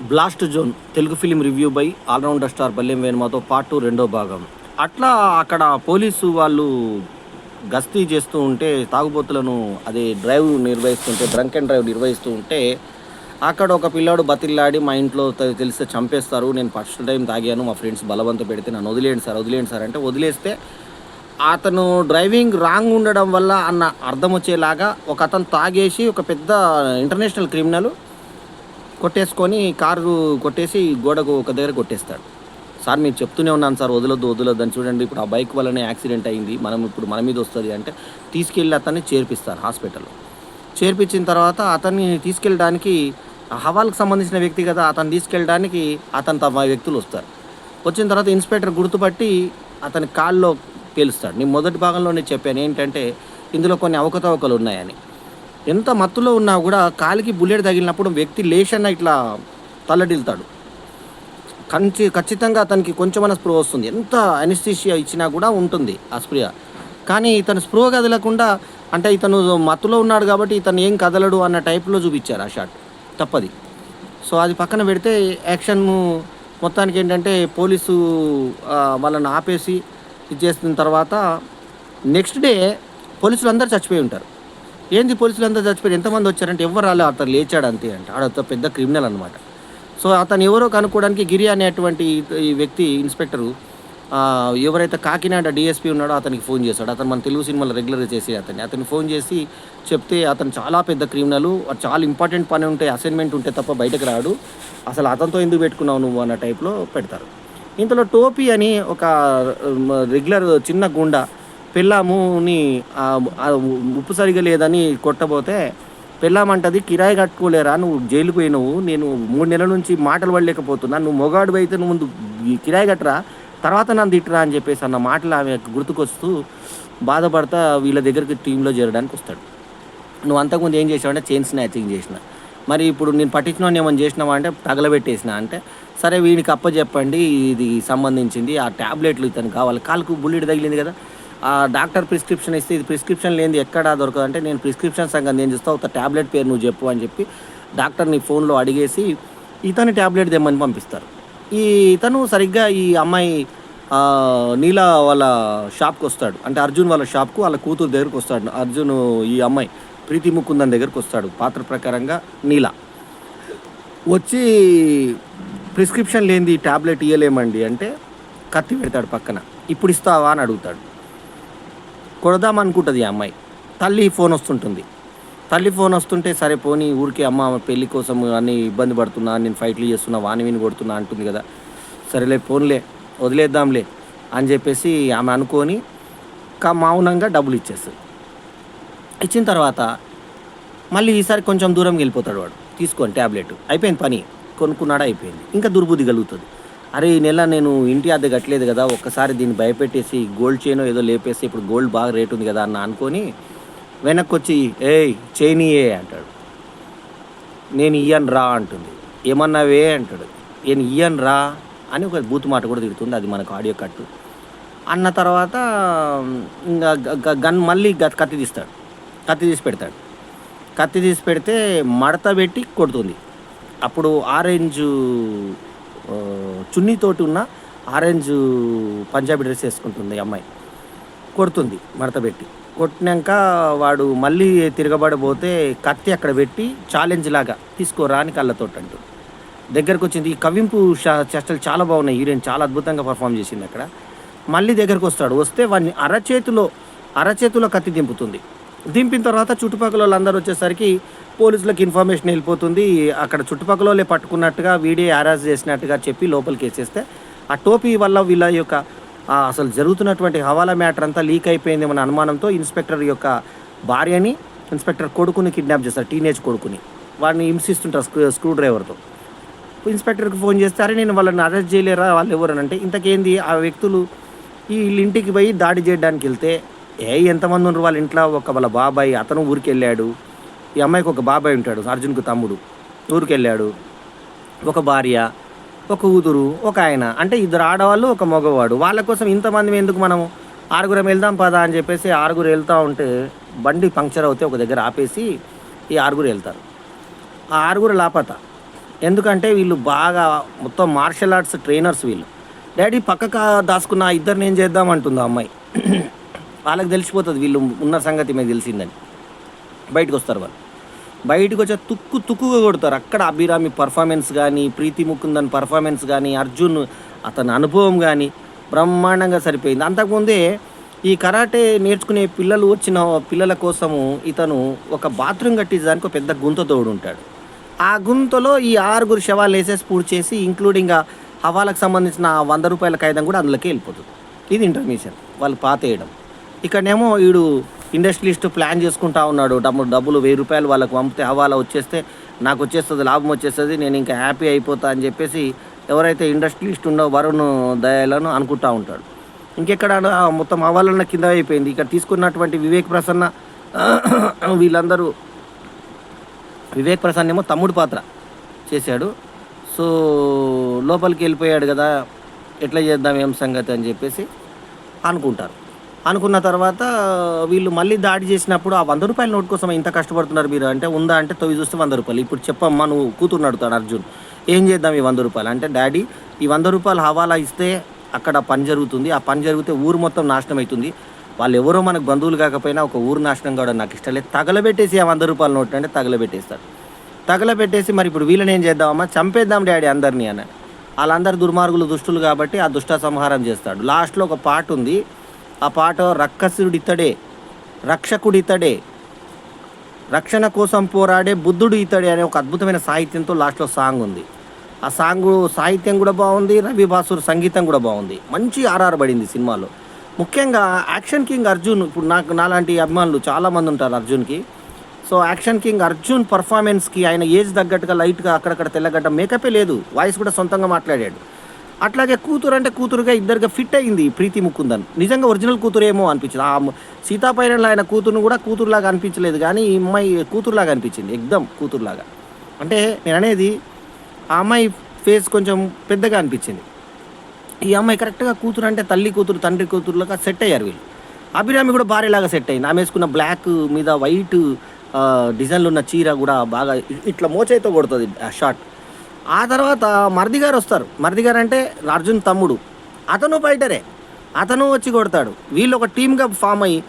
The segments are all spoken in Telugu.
Blast zone Telugu film review by allrounder star Ballem వేణుమాతో పార్ట్ 2 రెండో భాగం. అట్లా అక్కడ పోలీసు వాళ్ళు గస్తీ చేస్తూ ఉంటే, తాగుబోతులను అదే డ్రైవ్ నిర్వహిస్తుంటే, డ్రంక్ అండ్ డ్రైవ్ నిర్వహిస్తూ ఉంటే, అక్కడ ఒక పిల్లాడు బతిల్లాడి మా ఇంట్లో తెలిస్తే చంపేస్తారు, నేను ఫస్ట్ టైం తాగాను, మా ఫ్రెండ్స్ బలవంత పెడితే నన్ను వదిలేయండి సార్ అంటే వదిలేస్తే, అతను డ్రైవింగ్ రాంగ్ ఉండడం వల్ల అన్న అర్థం వచ్చేలాగా ఒక అతను తాగేసి ఒక పెద్ద ఇంటర్నేషనల్ క్రిమినల్ కొట్టేసుకొని కారు కొట్టేసి గోడకు ఒక దగ్గర కొట్టేస్తాడు. సార్ మీరు చెప్తూనే ఉన్నాను సార్, వదలొద్దు అని. చూడండి ఇప్పుడు ఆ బైక్ వల్లనే యాక్సిడెంట్ అయింది, ఇప్పుడు మన మీద వస్తుంది అంటే తీసుకెళ్ళి అతన్ని చేర్పిస్తారు హాస్పిటల్లో. చేర్పించిన తర్వాత అతన్ని తీసుకెళ్ళడానికి హవాల్కి సంబంధించిన వ్యక్తి కదా, అతను తీసుకెళ్ళడానికి తమ వ్యక్తులు వస్తారు. వచ్చిన తర్వాత ఇన్స్పెక్టర్ గుర్తుపట్టి అతని కాల్లో పేలుస్తాడు. నేను మొదటి భాగంలోనే చెప్పాను ఏంటంటే ఇందులో కొన్ని అవకతవకలు ఉన్నాయని. ఎంత మత్తులో ఉన్నా కూడా కాలికి బుల్లెట్ తగిలినప్పుడు వ్యక్తి లేచన్న ఇట్లా తల్లడిల్తాడు. ఖచ్చితంగా అతనికి కొంచెమైనా స్పృహ వస్తుంది. ఎంత అనెస్థీషియా ఇచ్చినా కూడా ఉంటుంది ఆ స్పృహ. కానీ ఇతను స్పృహ కదలకుండా, అంటే ఇతను మత్తులో ఉన్నాడు కాబట్టి ఇతను ఏం కదలడు అన్న టైప్లో చూపించారు ఆ షాట్. తప్పది. సో అది పక్కన పెడితే యాక్షన్ మొత్తానికి ఏంటంటే పోలీసు వాళ్ళని ఆపేసి ఇది చేసిన తర్వాత నెక్స్ట్ డే పోలీసులు అందరూ చచ్చిపోయి ఉంటారు. ఏంది పోలీసులు అందరూ చచ్చిపోయారు, ఎంతమంది వచ్చారంటే ఎవరు రాలే, అతను లేచాడు అంతే అంట. ఆడ పెద్ద క్రిమినల్ అనమాట. సో అతను ఎవరో కనుక్కోవడానికి గిరి అనేటువంటి ఈ వ్యక్తి ఇన్స్పెక్టరు ఎవరైతే కాకినాడ డిఎస్పీ ఉన్నాడో అతనికి ఫోన్ చేశాడు. అతను మన తెలుగు సినిమాలో రెగ్యులర్గా చేసే అతను ఫోన్ చేసి చెప్తే అతను చాలా పెద్ద క్రిమినల్, చాలా ఇంపార్టెంట్ పని ఉంటే అసైన్మెంట్ ఉంటే తప్ప బయటకు రాడు, అసలు అతనితో ఎందుకు పెట్టుకున్నావు నువ్వు అన్న టైప్లో పెడతారు. ఇంతలో టోపీ అని ఒక రెగ్యులర్ చిన్న గుండా పెళ్ళాముని ఉప్పు సరిగా లేదని కొట్టబోతే, పెళ్ళామంటది కిరాయి కట్టుకోలేరా, నువ్వు జైలుకు పోయినావు, నేను 3 నెలల నుంచి మాటలు పడలేకపోతున్నా, నువ్వు మొగాడు అయితే నువ్వు ముందు కిరాయి కట్టరా, తర్వాత నన్ను తిట్టరా అని చెప్పేసి అన్న మాటలు ఆమె గుర్తుకొస్తూ బాధపడతా వీళ్ళ దగ్గరికి టీంలో చేరడానికి వస్తాడు. నువ్వు అంతకుముందు ఏం చేసావంటే చైన్ స్నాచింగ్ చేసిన, మరి ఇప్పుడు నేను పట్టించిన ఏమని చేసినావా అంటే తగలబెట్టేసిన అంటే, సరే వీడికి అప్పచెప్పండి, ఇది సంబంధించింది ఆ ట్యాబ్లెట్లు ఇతను కావాలి, కాలుకు బుల్లెట్ తగిలింది కదా, ఆ డాక్టర్ ప్రిస్క్రిప్షన్ ఇస్తే ఇది ప్రిస్క్రిప్షన్ లేనిది ఎక్కడా దొరకదంటే, నేను ప్రిస్క్రిప్షన్ సంగతి నేను చూస్తావు, ఒక ట్యాబ్లెట్ పేరు నువ్వు చెప్పు అని చెప్పి డాక్టర్ని ఫోన్లో అడిగేసి ఇతని ట్యాబ్లెట్ తెమ్మని పంపిస్తారు. ఇతను సరిగ్గా ఈ అమ్మాయి నీల వాళ్ళ షాప్కి వస్తాడు, అంటే అర్జున్ వాళ్ళ షాప్కు వాళ్ళ కూతురు దగ్గరకు వస్తాడు. అర్జున్ ఈ అమ్మాయి ప్రీతి ముకుందన్ దగ్గరకు వస్తాడు, పాత్ర ప్రకారంగా నీల వచ్చి ప్రిస్క్రిప్షన్ లేనిది ట్యాబ్లెట్ ఇవ్వలేమండి అంటే కత్తి పెడతాడు పక్కన. ఇప్పుడు ఇస్తావా అని అడుగుతాడు. కొడదామనుకుంటుంది ఆ అమ్మాయి. తల్లి ఫోన్ వస్తుంటే సరే పోనీ ఊరికే అమ్మ పెళ్లి కోసం అన్ని ఇబ్బంది పడుతున్నా, నేను ఫైట్లు చేస్తున్నా, వాని కొడుతున్నా అంటుంది కదా, సరేలే ఫోన్లే వదిలేద్దాంలే అని చెప్పేసి ఆమె అనుకొని మౌనంగా డబ్బులు ఇచ్చేస్తుంది. ఇచ్చిన తర్వాత మళ్ళీ ఈసారి కొంచెం దూరంకి వెళ్ళిపోతాడు వాడు, తీసుకొని ట్యాబ్లెట్ అయిపోయింది, పని కొనుక్కున్నాడా అయిపోయింది. ఇంకా దుర్బుద్ధి కలుగుతుంది, అరే ఈ నెల నేను ఇంటి అద్దె కట్టలేదు కదా, ఒక్కసారి దీన్ని భయపెట్టేసి గోల్డ్ చైన్ ఏదో లేపేసి ఇప్పుడు గోల్డ్ బాగా రేట్ ఉంది కదా అన్న అనుకొని వెనక్కి వచ్చి ఏయ్ చైనీయే అంటాడు. నేను ఇయ్యను రా అంటుంది. ఏమన్నావే అంటాడు. నేను ఇయ్యను రా అని ఒక బూతు మాట కూడా తిడుతుంది, అది మనకు ఆడియో కట్టు. అన్న తర్వాత ఇంకా గన్ మళ్ళీ కత్తి తీసి పెడతాడు. కత్తి తీసి పెడితే మడత పెట్టి కొడుతుంది. అప్పుడు ఆరెంజ్ చున్నీతోటి ఉన్న ఆరెంజ్ పంజాబీ డ్రెస్ వేసుకుంటుంది అమ్మాయి, కొడుతుంది మడత పెట్టి. కొట్టినాక వాడు మళ్ళీ తిరగబడబోతే కత్తి అక్కడ పెట్టి ఛాలెంజ్ లాగా తీసుకోరా అని కళ్ళతోటి అంటూ దగ్గరకు వచ్చింది. ఈ కవింపు చేష్టలు చాలా బాగున్నాయి, హీరోయిన్ చాలా అద్భుతంగా పర్ఫామ్ చేసింది అక్కడ. మళ్ళీ దగ్గరకు వస్తే వాడిని అరచేతిలో కత్తి దింపిన తర్వాత చుట్టుపక్కల వాళ్ళందరూ వచ్చేసరికి పోలీసులకు ఇన్ఫర్మేషన్ వెళ్ళిపోతుంది. అక్కడ చుట్టుపక్కల వాళ్ళే పట్టుకున్నట్టుగా వీడియో అరెస్ట్ చేసినట్టుగా చెప్పి లోపలికి వేసేస్తే, ఆ టోపీ వల్ల వీళ్ళ యొక్క అసలు జరుగుతున్నటువంటి హవాలా మ్యాటర్ అంతా లీక్ అయిపోయింది మన అనుమానంతో ఇన్స్పెక్టర్ యొక్క భార్యని, ఇన్స్పెక్టర్ కొడుకుని కిడ్నాప్ చేస్తారు, టీనేజ్ కొడుకుని. వాడిని హింసిస్తుంటారు స్క్రూ డ్రైవర్తో. ఇన్స్పెక్టర్కి ఫోన్ చేస్తే అరే నేను వాళ్ళని అరెస్ట్ చేయలేరా, వాళ్ళు ఎవరు అంటే ఇంతకేంది ఆ వ్యక్తులు వీళ్ళ ఇంటికి పోయి దాడి చేయడానికి వెళ్తే ఎంతమంది ఉన్నారు వాళ్ళ ఇంట్లో, వాళ్ళ బాబాయ్ అతను ఊరికి వెళ్ళాడు, ఈ అమ్మాయికి ఒక బాబాయ్ ఉంటాడు అర్జున్కు తమ్ముడు, ఊరికి వెళ్ళాడు, ఒక భార్య, ఒక కూతురు, ఒక ఆయన, అంటే 2 ఆడవాళ్ళు 1 మగవాడు. వాళ్ళ కోసం ఇంతమంది ఎందుకు, మనము 6 వెళ్దాం పదా అని చెప్పేసి 6 వెళ్తూ ఉంటే బండి పంక్చర్ అవుతే ఒక దగ్గర ఆపేసి ఈ 6 వెళ్తారు. ఆ 6 లాపత ఎందుకంటే వీళ్ళు బాగా మొత్తం మార్షల్ ఆర్ట్స్ ట్రైనర్స్ వీళ్ళు. డాడీ పక్కకు దాచుకున్న ఆ ఇద్దరిని ఏం చేద్దాం అంటుంది ఆ అమ్మాయి. వాళ్ళకి తెలిసిపోతుంది వీళ్ళు ఉన్న సంగతి మీకు తెలిసిందని. బయటకు వస్తారు వాళ్ళు. బయటకు వచ్చే తుక్కుగా కొడతారు. అక్కడ అభిరామి పర్ఫార్మెన్స్ కానీ, ప్రీతి ముకుందన్ పర్ఫార్మెన్స్ కానీ, అర్జున్ అతని అనుభవం కానీ బ్రహ్మాండంగా సరిపోయింది. అంతకుముందే ఈ కరాటే నేర్చుకునే పిల్లలు వచ్చిన పిల్లల కోసము ఇతను ఒక బాత్రూమ్ కట్టించడానికి ఒక పెద్ద గుంత తోడు ఉంటాడు. ఆ గుంతలో ఈ 6 శవాలు వేసేసి పూర్తి చేసి ఇంక్లూడింగ్ ఆ హవాలకు సంబంధించిన ₹100 కాగితం కూడా అందులోకి వెళ్ళిపోతుంది. ఇది ఇంటర్మిషన్ వాళ్ళు పాతేయడం. ఇక్కడనేమో వీడు ఇండస్ట్రియలిస్ట్ ప్లాన్ చేసుకుంటా ఉన్నాడు. డబ్బులు ₹1000 వాళ్ళకు పంపితే హవాలా వచ్చేస్తే నాకు వచ్చేస్తుంది, లాభం వచ్చేస్తుంది, నేను ఇంకా హ్యాపీ అయిపోతా అని చెప్పేసి ఎవరైతే ఇండస్ట్రియలిస్ట్ ఉండో వరుణ్ దయాలను అనుకుంటా ఉంటాడు. ఇంకెక్కడ మొత్తం హవాలన్న కింద అయిపోయింది. ఇక్కడ తీసుకున్నటువంటి వివేక్ ప్రసన్న వీళ్ళందరూ వివేక్ ప్రసన్న ఏమో తమ్ముడు పాత్ర చేశాడు. సో లోపలికి వెళ్ళిపోయాడు కదా, ఎట్లా చేద్దాం ఏం సంగతి అని చెప్పేసి అనుకుంటారు. అనుకున్న తర్వాత వీళ్ళు మళ్ళీ దాడి చేసినప్పుడు ఆ ₹100 నోట్ కోసం ఇంత కష్టపడుతున్నారు మీరు అంటే, ఉందా అంటే తొవి చూస్తే ₹100. ఇప్పుడు చెప్పమ్మా నువ్వు కూతుర్ని అడుగుతాడు అర్జున్, ఏం చేద్దాం ఈ ₹100 అంటే, డాడీ ఈ ₹100 హవాలా ఇస్తే అక్కడ పని జరుగుతుంది, ఆ పని జరిగితే ఊరు మొత్తం నాశనం అవుతుంది, వాళ్ళు ఎవరో మనకు బంధువులు కాకపోయినా ఒక ఊరు నాశనం కావడం నాకు ఇష్టం లేదు, తగలబెట్టేసి ఆ ₹100 నోట్ అంటే తగలబెట్టేస్తాడు. తగలబెట్టేసి మరి ఇప్పుడు వీళ్ళని ఏం చేద్దామమ్మా, చంపేద్దాం డాడీ అందరినీ అని. వాళ్ళందరూ దుర్మార్గులు దుష్టులు కాబట్టి ఆ దుష్ట సంహారం చేస్తాడు. లాస్ట్లో ఒక పాట ఉంది, ఆ పాట రక్కసుడితడే, రక్షకుడితడే, రక్షణ కోసం పోరాడే బుద్ధుడు ఇతడే అనే ఒక అద్భుతమైన సాహిత్యంతో లాస్ట్లో సాంగ్ ఉంది. ఆ సాంగ్ సాహిత్యం కూడా బాగుంది, రవి బాసుర్ సంగీతం కూడా బాగుంది, మంచి ఆర్ఆర్ పడింది సినిమాలో. ముఖ్యంగా యాక్షన్ కింగ్ అర్జున్, ఇప్పుడు నాలాంటి అభిమానులు చాలామంది ఉంటారు అర్జున్కి. సో యాక్షన్ కింగ్ అర్జున్ పర్ఫార్మెన్స్కి ఆయన ఏజ్ తగ్గట్టుగా లైట్గా అక్కడక్కడ తెల్లగడ్డ, మేకపే లేదు, వాయిస్ కూడా సొంతంగా మాట్లాడాడు. అట్లాగే కూతురు అంటే కూతురుగా ఇద్దరుగా ఫిట్ అయింది ప్రీతి ముకుందన్. నిజంగా ఒరిజినల్ కూతురు ఏమో అనిపించింది. ఆ సీతాపైరంలో ఆయన కూతురును కూడా కూతురులాగా అనిపించలేదు, కానీ ఈ అమ్మాయి కూతురులాగా అనిపించింది, ఎగ్దమ్ కూతురులాగా. అంటే నేను అనేది ఆ అమ్మాయి ఫేస్ కొంచెం పెద్దగా అనిపించింది. ఈ అమ్మాయి కరెక్ట్గా కూతురు అంటే తల్లి కూతురు తండ్రి కూతురులాగా సెట్ అయ్యారు వీళ్ళు. అభిరామి కూడా భార్యలాగా సెట్ అయింది. ఆమె వేసుకున్న బ్లాక్ మీద వైట్ డిజైన్లు ఉన్న చీర కూడా బాగా ఇట్లా మోచైతో కొడుతుంది ఆ షాట్. ఆ తర్వాత మరిది గారు వస్తారు. మరిది గారు అంటే అర్జున్ తమ్ముడు, అతను ఫైటరే, అతను వచ్చి కొడతాడు. వీళ్ళు ఒక టీమ్గా ఫామ్ అయ్యి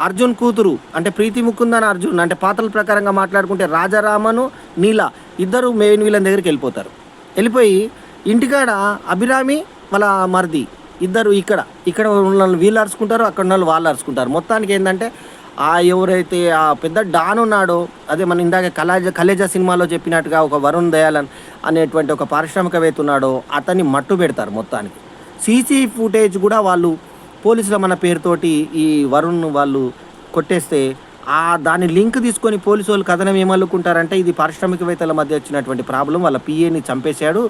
అర్జున్ కూతురు అంటే ప్రీతి ముకుందన్ అర్జున్ అంటే పాత్రల ప్రకారంగా మాట్లాడుకుంటే రాజారామను నీల ఇద్దరు మెయిన్ వీళ్ళని దగ్గరికి వెళ్ళిపోయి ఇంటికాడ అభిరామి వాళ్ళ మరిది ఇద్దరు ఇక్కడ ఉన్న వీళ్ళు అరుచుకుంటారు, అక్కడ ఉన్న వాళ్ళు అరుచుకుంటారు. మొత్తానికి ఏంటంటే ఎవరైతే ఆ పెద్ద డాన్ ఉన్నాడో, అదే మన ఇందాక కలేజా సినిమాలో చెప్పినట్టుగా ఒక వరుణ్ దయాలన్ అనేటువంటి ఒక పారిశ్రామికవేత్త ఉన్నాడో అతన్ని మట్టు పెడతారు మొత్తానికి. సీసీ ఫుటేజ్ కూడా వాళ్ళు పోలీసుల మన పేరుతోటి ఈ వరుణ్ వాళ్ళు కొట్టేస్తే దాని లింక్ తీసుకొని పోలీసు వాళ్ళు కథనం ఏమల్లుకుంటారంటే ఇది పారిశ్రామికవేత్తల మధ్య వచ్చినటువంటి ప్రాబ్లం, వాళ్ళ పిఏని చంపేశాడు,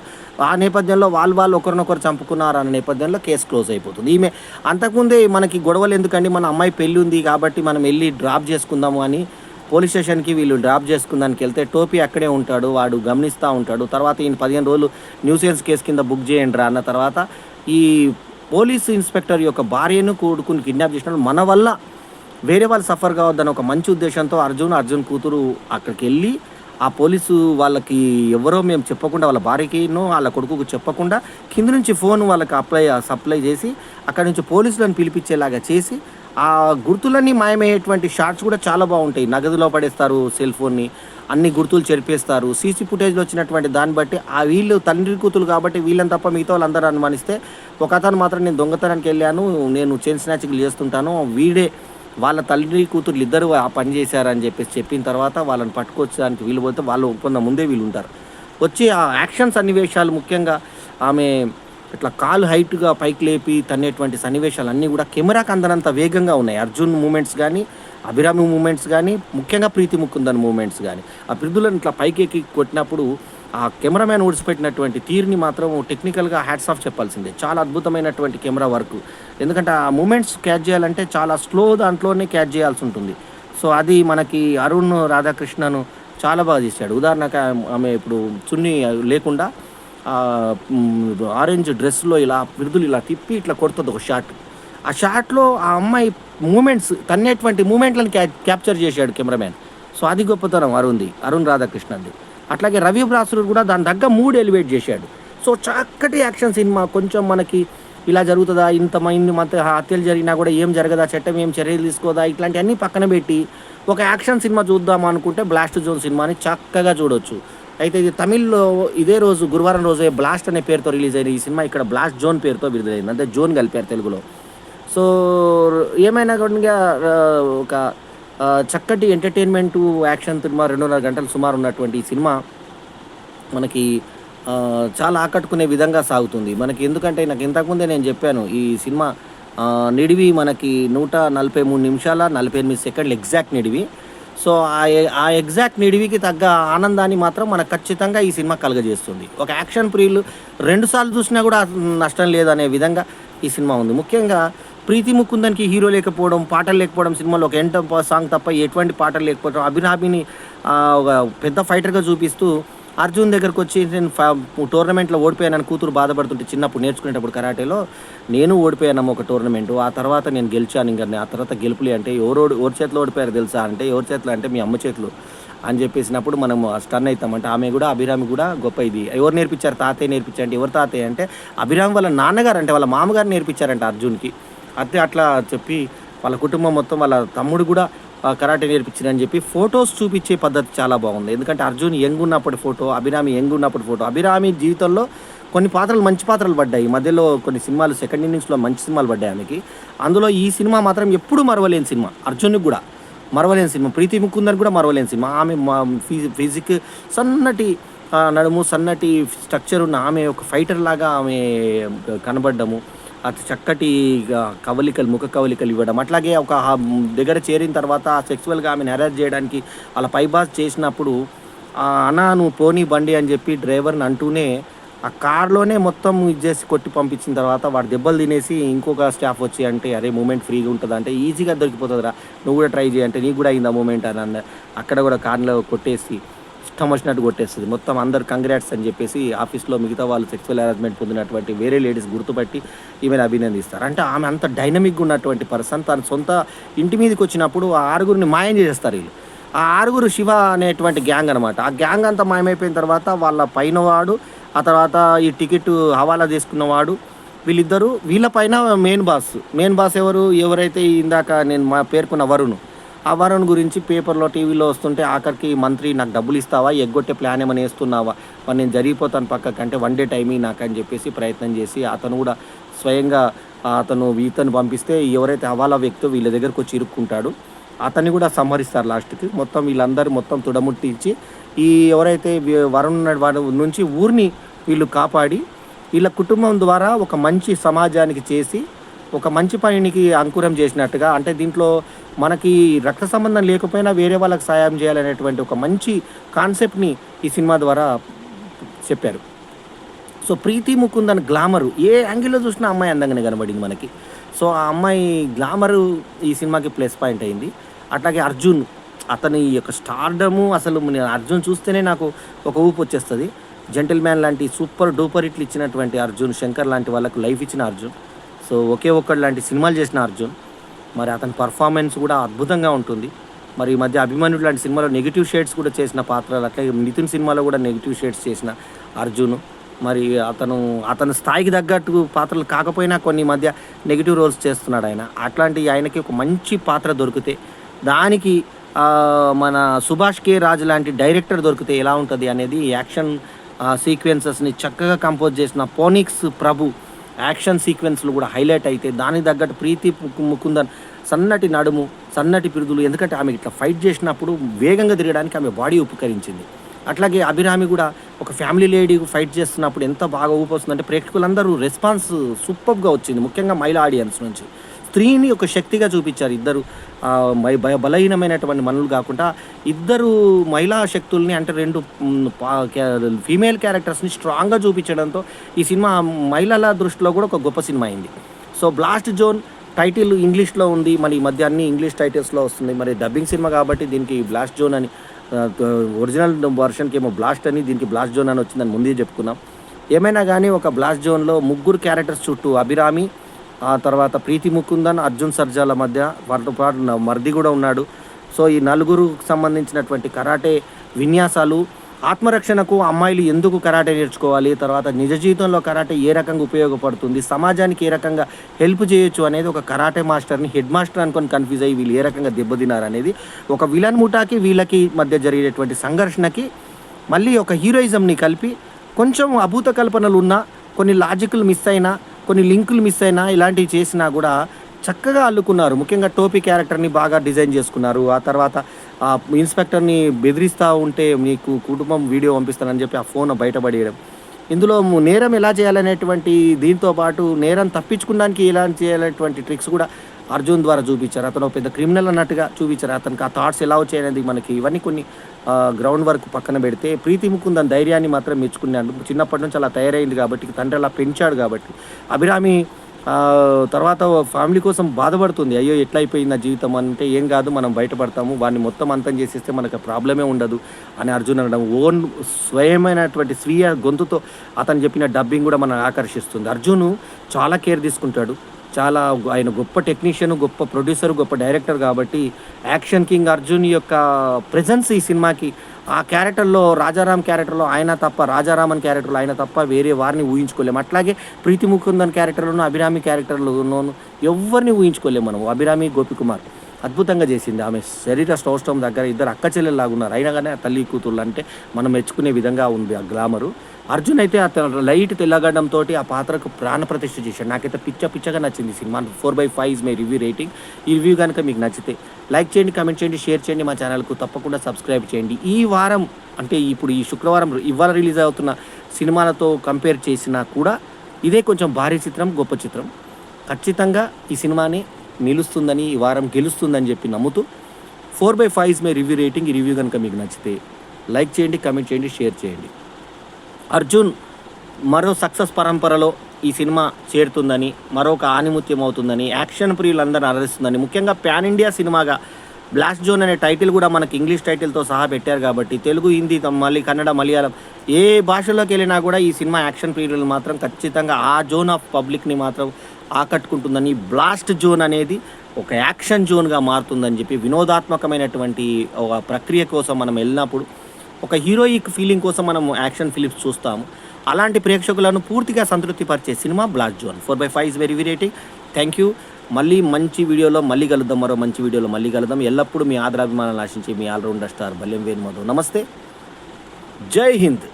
ఆ నేపథ్యంలో వాళ్ళు ఒకరినొకరు చంపుకున్నారు అనే నేపథ్యంలో కేసు క్లోజ్ అయిపోతుంది. ఈమె అంతకుముందే మనకి గొడవలు ఎందుకండి, మన అమ్మాయి పెళ్ళి ఉంది కాబట్టి మనం వెళ్ళి డ్రాప్ చేసుకుందాము అని పోలీస్ స్టేషన్కి వీళ్ళు డ్రాప్ చేసుకుందానికి వెళ్తే టోపీ అక్కడే ఉంటాడు, వాడు గమనిస్తూ ఉంటాడు. తర్వాత ఈయన 15 రోజులు న్యూసెన్స్ కేసు కింద బుక్ చేయండి రా అన్న తర్వాత ఈ పోలీసు ఇన్స్పెక్టర్ యొక్క భార్యను కొడుకుని కిడ్నాప్ చేసినప్పుడు మన వల్ల వేరే వాళ్ళు సఫర్ కావద్దని ఒక మంచి ఉద్దేశంతో అర్జున్ కూతురు అక్కడికి వెళ్ళి ఆ పోలీసు వాళ్ళకి ఎవరో మేము చెప్పకుండా వాళ్ళ భార్యకినో వాళ్ళ కొడుకుకు చెప్పకుండా కింద నుంచి ఫోన్ వాళ్ళకి సప్లై చేసి అక్కడి నుంచి పోలీసులను పిలిపించేలాగా చేసి ఆ గుర్తులన్నీ మాయమయ్యేటువంటి షాట్స్ కూడా చాలా బాగుంటాయి. నగదులో పడేస్తారు సెల్ ఫోన్ని, అన్ని గుర్తులు చెరిపేస్తారు. సీసీ ఫుటేజ్లో వచ్చినటువంటి దాన్ని బట్టి వీళ్ళు తండ్రి కూతురు కాబట్టి వీళ్ళని తప్ప మిగతా వాళ్ళందరూ అనుమానిస్తే ఒక అతను మాత్రం నేను దొంగతనానికి వెళ్ళాను, నేను చైన్ స్నాచింగ్లు చేస్తుంటాను, వీడే వాళ్ళ తల్లి కూతుర్లు ఇద్దరు ఆ పని చేశారని చెప్పిన తర్వాత వాళ్ళని పట్టుకొచ్చడానికి వీళ్ళు పోతే వాళ్ళు ఒప్పందం ముందే వీళ్ళు ఉంటారు. వచ్చి ఆ యాక్షన్ సన్నివేశాలు ముఖ్యంగా ఆమె ఇట్లా కాలు హైట్గా పైకి లేపి తన్నేటువంటి సన్నివేశాలు అన్నీ కూడా కెమెరాకి అందనంత వేగంగా ఉన్నాయి. అర్జున్ మూమెంట్స్ కానీ, అభిరామి మూమెంట్స్ కానీ, ముఖ్యంగా ప్రీతి ముకుందన్ మూమెంట్స్ కానీ, ఆ పిరుదులను ఇట్లా పైకి ఎక్కి కొట్టినప్పుడు ఆ కెమెరామ్యాన్ ఊడిసిపెట్టినటువంటి తీరుని మాత్రం టెక్నికల్గా హ్యాట్స్ ఆఫ్ చెప్పాల్సిందే. చాలా అద్భుతమైనటువంటి కెమెరా వర్క్. ఎందుకంటే ఆ మూమెంట్స్ క్యాచ్ చేయాలంటే చాలా స్లో దాంట్లోనే క్యాచ్ చేయాల్సి ఉంటుంది. సో అది మనకి అరుణ్ రాధాకృష్ణను చాలా బాగా చేశాడు. ఉదాహరణకు ఆమె ఇప్పుడు చున్నీ లేకుండా ఆరెంజ్ డ్రెస్లో ఇలా విడుదలు ఇలా తిప్పి ఇట్లా కొడుతుంది ఒక షాట్. ఆ షాట్లో ఆ అమ్మాయి మూమెంట్స్ తన్నేటువంటి మూమెంట్లను క్యాప్చర్ చేశాడు కెమెరామ్యాన్. సో అది గొప్పతనం అరుణ్ రాధాకృష్ణన్ది. అట్లాగే రవి బ్రాసుడు కూడా దాని తగ్గ మూడ్ ఎలివేట్ చేశాడు. సో చక్కటి యాక్షన్ సినిమా. కొంచెం మనకి ఇలా జరుగుతుందా, ఇంతమంది మత హత్యలు జరిగినా కూడా ఏం జరగదా, చట్టం ఏం చర్యలు తీసుకోదా, ఇట్లాంటివన్నీ పక్కన పెట్టి ఒక యాక్షన్ సినిమా చూద్దాం అనుకుంటే బ్లాస్ట్ జోన్ సినిమాని చక్కగా చూడొచ్చు. అయితే ఇది తమిళ్లో ఇదే రోజు గురువారం రోజే బ్లాస్ట్ అనే పేరుతో రిలీజ్ అయిన ఈ సినిమా ఇక్కడ బ్లాస్ట్ జోన్ పేరుతో విడుదలైంది. అంటే జోన్ కలిపారు తెలుగులో. సో ఏమైనా కూడా ఒక చక్కటి ఎంటర్టైన్మెంటు యాక్షన్ సినిమా 2.5 గంటలు సుమారు ఉన్నటువంటి ఈ సినిమా మనకి చాలా ఆకట్టుకునే విధంగా సాగుతుంది మనకి. ఎందుకంటే నాకు ఇంతకుముందే నేను చెప్పాను ఈ సినిమా నిడివి మనకి 143 నిమిషాల 48 సెకండ్లు ఎగ్జాక్ట్ నిడివి. సో ఆ ఎగ్జాక్ట్ నిడివికి తగ్గ ఆనందాన్ని మాత్రం మనకు ఖచ్చితంగా ఈ సినిమా కలుగజేస్తుంది. ఒక యాక్షన్ ప్రియులు 2 సార్లు చూసినా కూడా నష్టం లేదనే విధంగా ఈ సినిమా ఉంది. ముఖ్యంగా ప్రీతి ముకుందన్కి హీరో లేకపోవడం, పాటలు లేకపోవడం, సినిమాలో ఒక ఎంట సాంగ్ తప్ప ఎటువంటి పాటలు లేకపోవడం, అభిరామిని ఒక పెద్ద ఫైటర్గా చూపిస్తూ అర్జున్ దగ్గరకు వచ్చి నేను టోర్నమెంట్లో ఓడిపోయానని కూతురు బాధపడుతుంటే చిన్నప్పుడు నేర్చుకునేటప్పుడు కరాటేలో నేను ఓడిపోయానమ్మ ఒక టోర్నమెంటు, ఆ తర్వాత నేను గెలిచాను, ఇంకా ఆ తర్వాత గెలుపులే అంటే ఎవరి చేతిలో ఓడిపోయారు తెలుసా అంటే ఎవరి చేతిలో అంటే మీ అమ్మ చేతులు అని చెప్పేసినప్పుడు మనం స్టన్ అవుతామంటే ఆమె కూడా అభిరామి కూడా గొప్ప. ఇది ఎవరు నేర్పించారు, తాతయ్య నేర్పించారంటే ఎవరు తాతయ్య అంటే అభిరామి వాళ్ళ నాన్నగారు అంటే వాళ్ళ మామగారు నేర్పించారంట అర్జున్కి. అయితే అట్లా చెప్పి వాళ్ళ కుటుంబం మొత్తం వాళ్ళ తమ్ముడు కూడా కరాటే నేర్పించిందని చెప్పి ఫొటోస్ చూపించే పద్ధతి చాలా బాగుంది. ఎందుకంటే అర్జున్ యంగ్ ఉన్నప్పటి ఫోటో, అభిరామి యంగ్ ఉన్నప్పటి ఫోటో. అభిరామి జీవితంలో కొన్ని పాత్రలు మంచి పాత్రలు పడ్డాయి, మధ్యలో కొన్ని సినిమాలు సెకండ్ ఇన్నింగ్స్లో మంచి సినిమాలు పడ్డాయి ఆమెకి. అందులో ఈ సినిమా మాత్రం ఎప్పుడూ మరవలేని సినిమా, అర్జున్కి కూడా మరవలేని సినిమా, ప్రీతి ముకుందన్ కూడా మరవలేని సినిమా. ఆమె ఫిజిక్ సన్నటి నడుము, సన్నటి స్ట్రక్చర్ ఉన్న ఆమె ఒక ఫైటర్ లాగా ఆమె కనబడ్డము, అతి చక్కటి కవలికలు, ముఖ కవలికలు ఇవ్వడం. అట్లాగే ఒక దగ్గర చేరిన తర్వాత సెక్సువల్గా ఆమెను హెరాస్ చేయడానికి అలా పైబాస్ చేసినప్పుడు అన్నా నువ్వు పోనీ బండి అని చెప్పి డ్రైవర్ని అంటూనే ఆ కార్లోనే మొత్తం ఇది చేసి కొట్టి పంపించిన తర్వాత వాడు దెబ్బలు తినేసి ఇంకొక స్టాఫ్ వచ్చి అంటే అరే మూమెంట్ ఫ్రీగా ఉంటుంది అంటే ఈజీగా దొరికిపోతుందిరా, నువ్వు కూడా ట్రై చేయి అంటే నీకు కూడా అయింది ఆ మూమెంట్ అని అక్కడ కూడా కార్లో కొట్టేసి ఇష్టం వచ్చినట్టు కొట్టేస్తుంది. మొత్తం అందరు కంగ్రాట్స్ అని చెప్పేసి ఆఫీస్లో మిగతా వాళ్ళు సెక్సువల్ హెరాస్మెంట్ పొందినటువంటి వేరే లేడీస్ గుర్తుపట్టి ఈమెను అభినందిస్తారు. అంటే ఆమె అంత డైనమిక్గా ఉన్నటువంటి పర్సన్. తన సొంత ఇంటి మీదకి వచ్చినప్పుడు ఆ 6గురిని మాయం చేస్తారు వీళ్ళు. ఆ 6గురు శివ అనేటువంటి గ్యాంగ్ అనమాట. ఆ గ్యాంగ్ అంతా మాయమైపోయిన తర్వాత వాళ్ళ పైన వాడు, ఆ తర్వాత ఈ టికెట్ హవాలా తీసుకున్నవాడు, వీళ్ళిద్దరూ వీళ్ళ పైన మెయిన్ బాస్ ఎవరైతే ఇందాక నేను పేర్కొన్న వరుణ్. ఆ వరుణ్ గురించి పేపర్లో టీవీలో వస్తుంటే ఆఖరికి మంత్రి నాకు డబ్బులు ఇస్తావా, ఎగ్గొట్టే ప్లాన్ ఏమైనా వేస్తున్నావా, మరి నేను జరిగిపోతాను పక్కకంటే 1 డే టైమింగ్ నాకు అని చెప్పేసి ప్రయత్నం చేసి అతను కూడా స్వయంగా ఇతను పంపిస్తే ఎవరైతే హవాలా వ్యక్తో వీళ్ళ దగ్గరకు వచ్చి ఇరుక్కుంటాడు అతన్ని కూడా సంహరిస్తారు లాస్ట్కి. మొత్తం వీళ్ళందరూ మొత్తం తుడముట్టించి ఈ ఎవరైతే వరుణ్ వాడి నుంచి ఊరిని వీళ్ళు కాపాడి వీళ్ళ కుటుంబం ద్వారా ఒక మంచి సమాజానికి చేసి ఒక మంచి పనికి అంకురం చేసినట్టుగా. అంటే దీంట్లో మనకి రక్త సంబంధం లేకపోయినా వేరే వాళ్ళకి సాయం చేయాలనేటువంటి ఒక మంచి కాన్సెప్ట్ని ఈ సినిమా ద్వారా చెప్పారు. సో ప్రీతి ముకుందన్ గ్లామరు ఏ యాంగిల్లో చూసినా అమ్మాయి అందంగానే కనబడింది మనకి. సో ఆ అమ్మాయి గ్లామరు ఈ సినిమాకి ప్లస్ పాయింట్ అయింది. అట్లాగే అర్జున్, అతని యొక్క స్టార్డము అసలు అర్జున్ చూస్తేనే నాకు ఒక ఊపు వచ్చేస్తుంది. జెంటిల్మ్యాన్ లాంటి సూపర్ డూపర్ హిట్లు ఇచ్చినటువంటి అర్జున్, శంకర్ లాంటి వాళ్ళకు లైఫ్ ఇచ్చిన అర్జున్, సో ఒకే ఒక్కడు లాంటి సినిమాలు చేసిన అర్జున్. మరి అతని పర్ఫార్మెన్స్ కూడా అద్భుతంగా ఉంటుంది. మరి ఈ మధ్య అభిమన్యుడు లాంటి సినిమాలో నెగిటివ్ షేడ్స్ కూడా చేసిన పాత్రలు, అట్లాగే నితిన్ సినిమాలో కూడా నెగిటివ్ షేడ్స్ చేసిన అర్జున్. మరి అతను స్థాయికి తగ్గట్టు పాత్రలు కాకపోయినా కొన్ని మధ్య నెగిటివ్ రోల్స్ చేస్తున్నాడు ఆయన. అట్లాంటి ఆయనకి ఒక మంచి పాత్ర దొరికితే, దానికి మన సుభాష్ కే రాజు లాంటి డైరెక్టర్ దొరికితే ఎలా ఉంటుంది అనేది యాక్షన్ సీక్వెన్సెస్ని చక్కగా కంపోజ్ చేసిన పోనిక్స్ ప్రభు యాక్షన్ సీక్వెన్స్లు కూడా హైలైట్ అయితే, దానికి తగ్గట్టు ప్రీతి ముకుందన్ సన్నటి నడుము, సన్నటి పిరుదులు, ఎందుకంటే ఆమె ఇట్లా ఫైట్ చేసినప్పుడు వేగంగా తిరగడానికి ఆమె బాడీ ఉపకరించింది. అట్లాగే అభిరామి కూడా ఒక ఫ్యామిలీ లేడీ ఫైట్ చేస్తున్నప్పుడు ఎంత బాగా ఊపొస్తుందంటే ప్రేక్షకులందరూ రెస్పాన్స్ సూపర్గా వచ్చింది. ముఖ్యంగా మహిళా ఆడియన్స్ నుంచి స్త్రీని ఒక శక్తిగా చూపించారు. ఇద్దరు బలహీనమైనటువంటి మనులు కాకుండా ఇద్దరు మహిళా శక్తుల్ని, అంటే 2 ఫీమేల్ క్యారెక్టర్స్ని స్ట్రాంగ్గా చూపించడంతో ఈ సినిమా మహిళల దృష్టిలో కూడా ఒక గొప్ప సినిమా అయింది. సో బ్లాస్ట్ జోన్ టైటిల్ ఇంగ్లీష్లో ఉంది, మరి ఈ మధ్య అన్ని ఇంగ్లీష్ టైటిల్స్లో వస్తుంది. మరి డబ్బింగ్ సినిమా కాబట్టి దీనికి బ్లాస్ట్ జోన్ అని, ఒరిజినల్ వర్షన్కి ఏమో బ్లాస్ట్ అని, దీనికి బ్లాస్ట్ జోన్ అని వచ్చిందని ముందే చెప్పుకున్నాం. ఏమైనా కానీ ఒక బ్లాస్ట్ జోన్లో 3 క్యారెక్టర్స్ చుట్టూ అభిరామి, ఆ తర్వాత ప్రీతి ముకుందన్, అర్జున్ సర్జాల మధ్య వాటితో పాటు మర్ది కూడా ఉన్నాడు. సో ఈ 4కు సంబంధించినటువంటి కరాటే విన్యాసాలు, ఆత్మరక్షణకు అమ్మాయిలు ఎందుకు కరాటే నేర్చుకోవాలి, తర్వాత నిజ జీవితంలో కరాటే ఏ రకంగా ఉపయోగపడుతుంది, సమాజానికి ఏ రకంగా హెల్ప్ చేయొచ్చు అనేది ఒక కరాటే మాస్టర్ని హెడ్ మాస్టర్ అనుకొని కన్ఫ్యూజ్ అయ్యి వీళ్ళు ఏ రకంగా దెబ్బతిన్నారు అనేది ఒక విలన్ ముఠాకి వీళ్ళకి మధ్య జరిగేటువంటి సంఘర్షణకి మళ్ళీ ఒక హీరోయిజంని కలిపి కొంచెం అభూత కల్పనలు ఉన్నా, కొన్ని లాజిక్లు మిస్ అయినా, కొన్ని లింకులు మిస్ అయినా, ఇలాంటివి చేసినా కూడా చక్కగా అల్లుకున్నారు. ముఖ్యంగా టోపీ క్యారెక్టర్ని బాగా డిజైన్ చేసుకున్నారు. ఆ తర్వాత ఇన్స్పెక్టర్ని బెదిరిస్తూ ఉంటే మీకు కుటుంబం వీడియో పంపిస్తానని చెప్పి ఆ ఫోన్ బయటపడేయడం, ఇందులో నేరం ఎలా చేయాలనేటువంటి దీంతో పాటు నేరం తప్పించుకోవడానికి ఎలా చేయాలనేటువంటి ట్రిక్స్ కూడా అర్జున్ ద్వారా చూపించారు. అతను పెద్ద క్రిమినల్ అన్నట్టుగా చూపించారు. అతనికి ఆ థాట్స్ ఎలా వచ్చాయనేది మనకి ఇవన్నీ కొన్ని గ్రౌండ్ వర్క్ పక్కన పెడితే ప్రీతి ముకుందన్ ధైర్యాన్ని మాత్రం మెచ్చుకున్నాను. చిన్నప్పటి నుంచి అలా తయారైంది కాబట్టి, తండ్రి అలా పెంచాడు కాబట్టి. అభిరామి తర్వాత ఫ్యామిలీ కోసం బాధపడుతుంది. అయ్యో ఎట్లా అయిపోయింది నా జీవితం అంటే, ఏం కాదు మనం బయటపడతాము, వాడిని మొత్తం అంతం చేసేస్తే మనకు ప్రాబ్లమే ఉండదు అని అర్జున్ అనడం, ఓన్ స్వయమైనటువంటి స్వీయ గొంతుతో అతను చెప్పిన డబ్బింగ్ కూడా మనం ఆకర్షిస్తుంది. అర్జును చాలా కేర్ తీసుకుంటాడు. చాలా ఆయన గొప్ప టెక్నీషియన్, గొప్ప ప్రొడ్యూసర్, గొప్ప డైరెక్టర్ కాబట్టి యాక్షన్ కింగ్ అర్జున్ యొక్క ప్రెజెన్స్ ఈ సినిమాకి ఆ క్యారెక్టర్లో రాజారాం క్యారెక్టర్లో ఆయన తప్ప, రాజారామన్ క్యారెక్టర్లో ఆయన తప్ప వేరే వారిని ఊహించుకోలేము. అట్లాగే ప్రీతి ముకుందన్ క్యారెక్టర్లోనూ అభిరామి క్యారెక్టర్లోనూ ఎవరిని ఊహించుకోలేము మనం. అభిరామి గోపికుమార్ అద్భుతంగా చేసింది. ఆమె శరీర సౌష్ఠవం దగ్గర ఇద్దరు అక్క చెల్లెల్లాగా ఉన్నారు. అయినా కానీ ఆ తల్లి కూతుర్లు అంటే మనం మెచ్చుకునే విధంగా ఉంది ఆ గ్లామరు. అర్జున్ అయితే అతను లైట్ తెల్లగడ్డంతో ఆ పాత్రకు ప్రాణప్రతిష్ఠ చేశాడు. నాకైతే పిచ్చగా నచ్చింది cinema. 4/5 is my review rating. ఈ రివ్యూ కనుక మీకు నచ్చితే లైక్ చేయండి, కామెంట్ చేయండి, షేర్ చేయండి. మా ఛానల్కు తప్పకుండా సబ్స్క్రైబ్ చేయండి. ఈ వారం అంటే ఇప్పుడు ఈ శుక్రవారం ఇవాళ రిలీజ్ అవుతున్న సినిమాలతో కంపేర్ చేసినా కూడా ఇదే కొంచెం భారీ చిత్రం, గొప్ప చిత్రం. ఖచ్చితంగా ఈ సినిమాని నిలుస్తుందని, ఈ వారం గెలుస్తుందని చెప్పి నమ్ముతూ 4/5 ఇస్ మై రివ్యూ రేటింగ్. ఈ రివ్యూ కనుక మీకు నచ్చితే లైక్ చేయండి, కామెంట్ చేయండి, షేర్ చేయండి. అర్జున్ మరో సక్సెస్ పరంపరలో ఈ సినిమా చేరుతుందని, మరొక ఆనిముత్యం అవుతుందని, యాక్షన్ ప్రియులందరూ అలరిస్తుందని, ముఖ్యంగా ప్యాన్ ఇండియా సినిమాగా బ్లాస్ట్ జోన్ అనే టైటిల్ కూడా మనకి ఇంగ్లీష్ టైటిల్తో సహా పెట్టారు కాబట్టి తెలుగు, హిందీ, మళ్ళీ కన్నడ, మలయాళం ఏ భాషలోకి వెళ్ళినా కూడా ఈ సినిమా యాక్షన్ ప్రియులు మాత్రం ఖచ్చితంగా ఆ జోన్ ఆఫ్ పబ్లిక్ని మాత్రం ఆకట్టుకుంటుందని, బ్లాస్ట్ జోన్ అనేది ఒక యాక్షన్ జోన్గా మారుతుందని చెప్పి వినోదాత్మకమైనటువంటి ఒక ప్రక్రియ కోసం మనం వెళ్ళినప్పుడు ఒక హీరోయిక్ ఫీలింగ్ కోసం మనం యాక్షన్ ఫిలిమ్స్ చూస్తాము. అలాంటి ప్రేక్షకులను పూర్తిగా సంతృప్తిపరిచే cinema blast zone. 4/5 is very rating. Thank you. మళ్ళీ మంచి వీడియోలో మళ్ళీ కలుద్దాం, మరో మంచి వీడియోలో మళ్ళీ కలుద్దాం. ఎల్లప్పుడూ మీ ఆదరాభిమానాలు ఆశించే మీ ఆల్రౌండర్ స్టార్ బల్యం వేణుమాధవ్. నమస్తే, జై హింద్.